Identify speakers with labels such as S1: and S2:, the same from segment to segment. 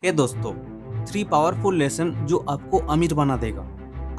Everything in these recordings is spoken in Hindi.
S1: हे दोस्तों, 3 पावरफुल लेसन जो आपको अमीर बना देगा।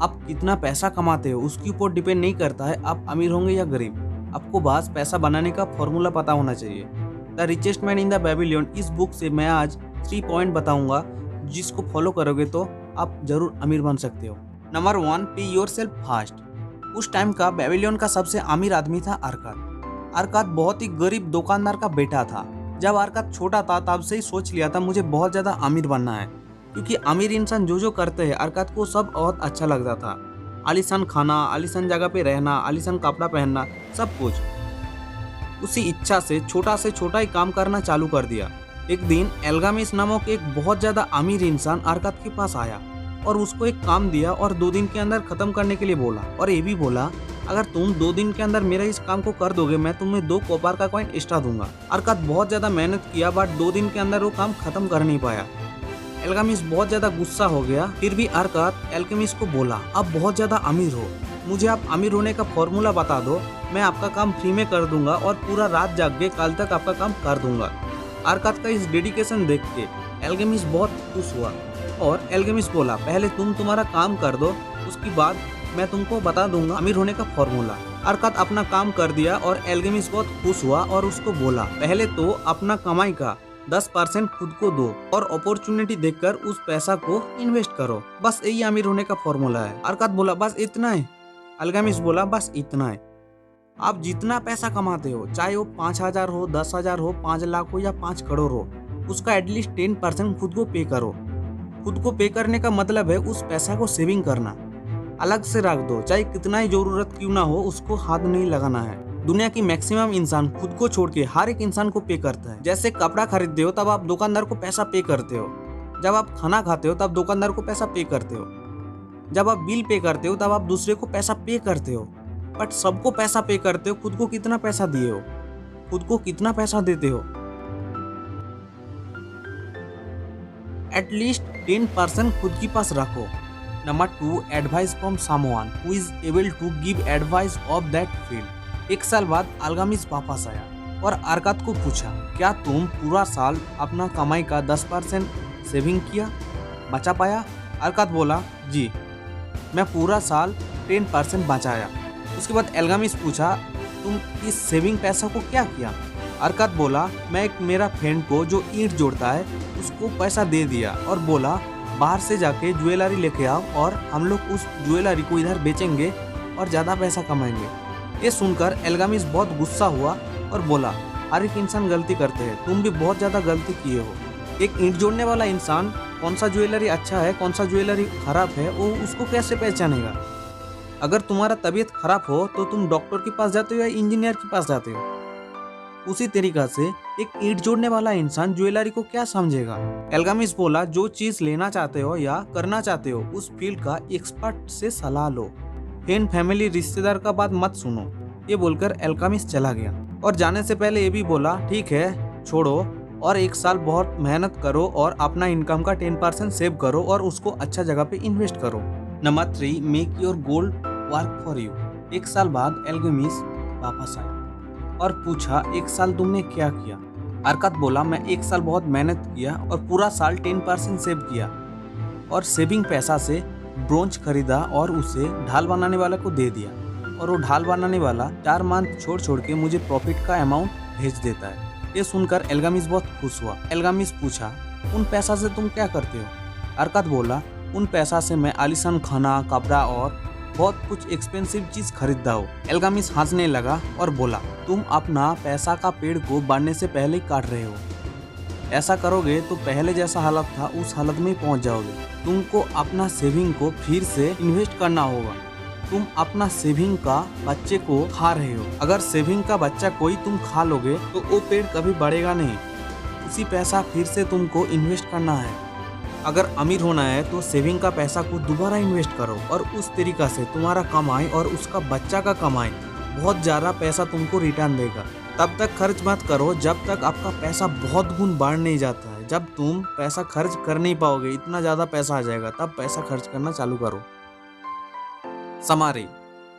S1: आप कितना पैसा कमाते हो उसके ऊपर डिपेंड नहीं करता है आप अमीर होंगे या गरीब। आपको बस पैसा बनाने का फॉर्मूला पता होना चाहिए। The richest man in the Babylon इस बुक से मैं आज 3 पॉइंट बताऊंगा जिसको फॉलो करोगे तो आप जरूर अमीर बन सकते हो। नंबर 1, पे योरसेल्फ फास्ट। उस टाइम का बेबीलोन का सबसे अमीर आदमी था अरकाद। अरकाद बहुत ही गरीब दुकानदार का बेटा था। जब अरकाद छोटा था तब से ही सोच लिया था मुझे बहुत ज़्यादा अमीर बनना है, क्योंकि अमीर इंसान जो करते हैं अरकाद को सब बहुत अच्छा लगता था। आलीशान खाना, आलीशान जगह पे रहना, आलीशान कपड़ा पहनना, सब कुछ। उसी इच्छा से छोटा ही काम करना चालू कर दिया। एक दिन एल्गामिस नामक एक बहुत ज़्यादा अमीर इंसान अरकाद के पास आया और उसको एक काम दिया और 2 दिन के अंदर ख़त्म करने के लिए बोला, और ये भी बोला अगर तुम 2 दिन के अंदर मेरा इस काम को कर दोगे मैं तुम्हें 2 कॉपर का कॉइन एक्स्ट्रा दूंगा। अरकाद बहुत ज़्यादा मेहनत किया बट 2 दिन के अंदर वो काम खत्म कर नहीं पाया। एल्गामिस बहुत ज़्यादा गुस्सा हो गया। फिर भी अरकाद एल्केमिस को बोला, आप बहुत ज़्यादा अमीर हो, मुझे आप अमीर होने का फॉर्मूला बता दो, मैं आपका काम फ्री में कर दूंगा और पूरा रात जाग के कल तक आपका काम कर दूंगा। अरकाद का इस डेडिकेशन देख के एल्केमिस बहुत खुश हुआ और एल्केमिस बोला, पहले तुम तुम्हारा काम कर दो, उसके बाद मैं तुमको बता दूंगा अमीर होने का फॉर्मूला। अरकाद अपना काम कर दिया और एल्केमिस बहुत खुश हुआ और उसको बोला, पहले तो अपना कमाई का 10% खुद को दो और अपॉर्चुनिटी देखकर उस पैसा को इन्वेस्ट करो। बस यही अमीर होने का फॉर्मूला है। अरकाद बोला, बस इतना है? एल्केमिस बोला, बस इतना है। आप जितना पैसा कमाते हो, चाहे वो 5,000 हो, 10,000 हो, 5 लाख हो या 5 करोड़ हो, उसका एटलीस्ट 10% खुद को पे करो। खुद को पे करने का मतलब है उस पैसा को सेविंग करना, अलग से रख दो, चाहे कितना ही जरूरत क्यों ना हो, उसको हाथ नहीं लगाना है। दुनिया की मैक्सिमम इंसान खुद को छोड़ के हर एक इंसान को पे करता है। जैसे कपड़ा खरीदते हो तब आप दुकानदार को पैसा पे करते हो, जब आप खाना खाते हो तब दुकानदार को पैसा पे करते हो, जब आप बिल पे करते हो तब आप दूसरे को पैसा पे करते हो। बट सबको पैसा पे करते हो, खुद को कितना पैसा दिए हो, खुद को कितना पैसा देते हो? एटलीस्ट 10% खुद के पास रखो। Number 2, advice from someone who is able to give advice of that field. 1 साल बाद एल्गामिस वापस आया और अरकाद को पूछा, क्या तुम पूरा साल अपना कमाई का 10% सेविंग किया, बचा पाया? अरकाद बोला, जी, मैं पूरा साल 10% बचाया। उसके बाद एल्गामिस पूछा, तुम इस सेविंग पैसा को क्या किया? अरकाद बोला, मैं एक मेरा फ्रेंड को जो ईंट जोड़ता है उसको पैसा दे दिया और बोला बाहर से जाके ज्वेलरी लेके आओ और हम लोग उस ज्वेलरी को इधर बेचेंगे और ज़्यादा पैसा कमाएंगे। ये सुनकर एल्गामिस बहुत गुस्सा हुआ और बोला, हर एक इंसान गलती करते हैं, तुम भी बहुत ज़्यादा गलती किए हो। एक ईंट जोड़ने वाला इंसान कौन सा ज्वेलरी अच्छा है कौन सा ज्वेलरी खराब है वो उसको कैसे पहचानेगा? अगर तुम्हारा तबीयत खराब हो तो तुम डॉक्टर के पास जाते हो या इंजीनियर के पास जाते हो? उसी तरीका से एक ईंट जोड़ने वाला इंसान ज्वेलरी को क्या समझेगा? एल्गामिस बोला, जो चीज लेना चाहते हो या करना चाहते हो उस फील्ड का एक्सपर्ट से सलाह लो, फ्रेंड फैमिली रिश्तेदार का बात मत सुनो। ये बोलकर एल्गामिस चला गया और जाने से पहले ये भी बोला, ठीक है छोड़ो और 1 साल बहुत मेहनत करो और अपना इनकम का 10% सेव करो और उसको अच्छा जगह पे इन्वेस्ट करो। Number 3, make your gold work for you. 1 साल बाद एल्गामिस वापस आया और पूछा, 1 साल तुमने क्या किया? अरकाद बोला, मैं 1 साल बहुत मेहनत किया और पूरा साल 10% सेव किया और सेविंग पैसा से ब्रोंज खरीदा और उसे ढाल बनाने वाला को दे दिया और वो ढाल बनाने वाला 4 मंथ छोड़ के मुझे प्रॉफिट का अमाउंट भेज देता है। ये सुनकर एल्गामिस बहुत खुश हुआ। एल्गामिस पूछा, उन पैसा से तुम क्या करते हो? अरकाद बोला, उन पैसा से मैं आलीशान खाना, कपड़ा और बहुत कुछ एक्सपेंसिव चीज खरीदता हूँ। एल्गामिस हंसने लगा और बोला, तुम अपना पैसा का पेड़ को बढ़ने से पहले ही काट रहे हो। ऐसा करोगे तो पहले जैसा हालत था उस हालत में पहुंच जाओगे। तुमको अपना सेविंग को फिर से इन्वेस्ट करना होगा। तुम अपना सेविंग का बच्चे को खा रहे हो। अगर सेविंग का बच्चा कोई तुम खा लोगे तो वो पेड़ कभी बढ़ेगा नहीं। उसी पैसा फिर से तुमको इन्वेस्ट करना है। अगर अमीर होना है तो सेविंग का पैसा को दोबारा इन्वेस्ट करो और उस तरीका से तुम्हारा कमाई और उसका बच्चा का कमाई बहुत ज़्यादा पैसा तुमको रिटर्न देगा। तब तक खर्च मत करो जब तक आपका पैसा बहुत गुण बढ़ नहीं जाता है। जब तुम पैसा खर्च कर नहीं पाओगे, इतना ज़्यादा पैसा आ जाएगा, तब पैसा खर्च करना चालू करो। समारी,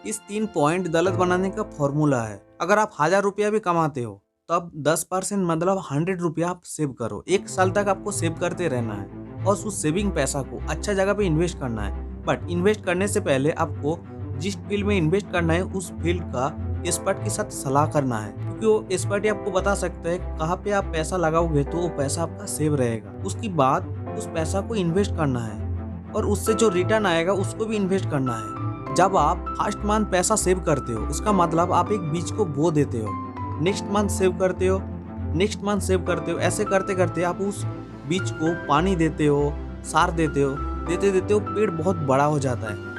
S1: इस 3 पॉइंट दौलत बनाने का फॉर्मूला है। अगर आप 1000 रुपया भी कमाते हो तब 10% मतलब 100 रुपया आप सेव करो। 1 साल तक आपको सेव करते रहना है और उस सेविंग पैसा को अच्छा जगह पे इन्वेस्ट करना है। बट इन्वेस्ट करने से पहले आपको जिस फील्ड में इन्वेस्ट करना है उस फील्ड का एक्सपर्ट के साथ सलाह करना है, क्योंकि वो एक्सपर्ट ही आपको बता सकता है कहाँ पे आप पैसा लगाओगे तो वो पैसा आपका सेव रहेगा। उसके बाद उस पैसा को इन्वेस्ट करना है और उससे जो रिटर्न आएगा उसको भी इन्वेस्ट करना है। जब आप फर्स्ट मंथ पैसा सेव करते हो उसका मतलब आप एक बीज को बो देते हो, नेक्स्ट मंथ सेव करते हो, नेक्स्ट मंथ सेव करते हो, ऐसे करते करते आप उस बीज को पानी देते हो, सार देते हो, देते देते वो पेड़ बहुत बड़ा हो जाता है।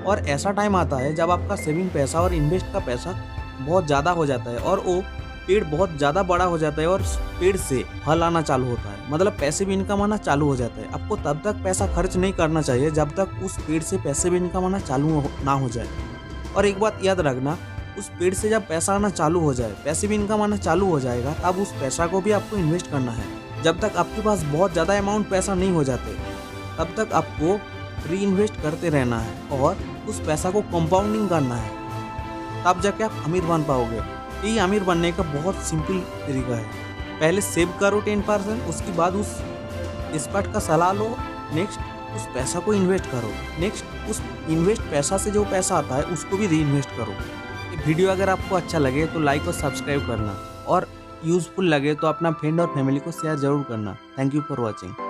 S1: और ऐसा टाइम आता है जब आपका सेविंग पैसा और इन्वेस्ट का पैसा बहुत ज़्यादा हो जाता है और वो पेड़ बहुत ज़्यादा बड़ा हो जाता है और पेड़ से फल आना चालू होता है, मतलब पैसिव इनकम आना चालू हो जाता है। आपको तब तक पैसा खर्च नहीं करना चाहिए जब तक उस पेड़ से पैसिव इनकम आना चालू ना हो जाए। और एक बात याद रखना, उस पेड़ से जब पैसा आना चालू हो जाए, पैसिव इनकम आना चालू हो जाएगा, तब उस पैसा को भी आपको इन्वेस्ट करना है। जब तक आपके पास बहुत ज़्यादा अमाउंट पैसा नहीं हो जाते तब तक आपको री इन्वेस्ट करते रहना है और उस पैसा को कंपाउंडिंग करना है, तब जाके आप अमीर बन पाओगे। ये अमीर बनने का बहुत सिंपल तरीका है। पहले सेव करो 10%, उसके बाद उस एक्सपर्ट का सलाह लो, नेक्स्ट उस पैसा को इन्वेस्ट करो, नेक्स्ट उस इन्वेस्ट पैसा से जो पैसा आता है उसको भी री इन्वेस्ट करो। ये वीडियो अगर आपको अच्छा लगे तो लाइक और सब्सक्राइब करना और यूज़फुल लगे तो अपना फ्रेंड और फैमिली को शेयर जरूर करना। Thank you for watching.